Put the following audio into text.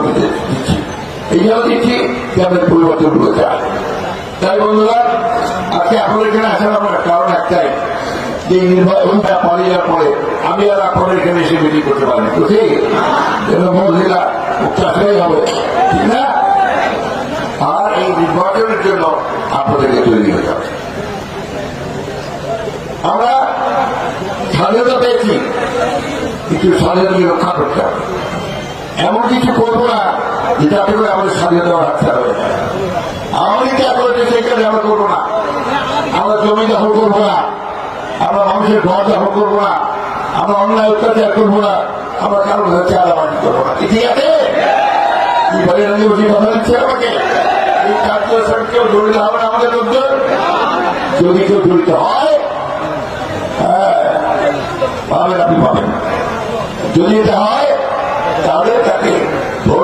দিচ্ছি, এই জন্য দিচ্ছি যে আমাদের পরিবর্তনগুলো চায়। তাই বন্ধুরা, আজকে আপনাদের এখানে আসার আমার কারণ একটাই, যে নির্বাচনটা পালিয়ে যাওয়ার পরে আমি আর আপনাদের এখানে এসে মিটিং করতে পারি, তো ঠিক মহিলা চাষাই হবে, ঠিক না? আর এই নির্বাচনের জন্য আপনাদেরকে তৈরি হতে হবে। আমরা স্বাধীনতা পেয়েছি, কিন্তু স্বাধীনতাকে রক্ষা করতে হবে। এমন কিছু করবো না যাতে করে আমাদের স্বাধীনতা হাতছাড়া হয়ে যায়। আওয়ামী লীগ যা করেছে সেখানে আমরা করবো না। আমরা জমি দখল করবো না, আমরা মানুষের ঘর দখল করবো না, আমরা অন্যায় অত্যাচার করবো না, আমরা কারোর কাছে চাঁদাবাজি করবো না। ঠিক আছে? কি বলে রাজনীতি কথা দিচ্ছে আমাকে? এই কার্যের সঙ্গে কেউ জড়িত হবে না আমাদের লোকজন। যদি কেউ জড়িত হয়, পাবেন, আপনি পাবেন। যদি এটা হয় তাহলে তাকে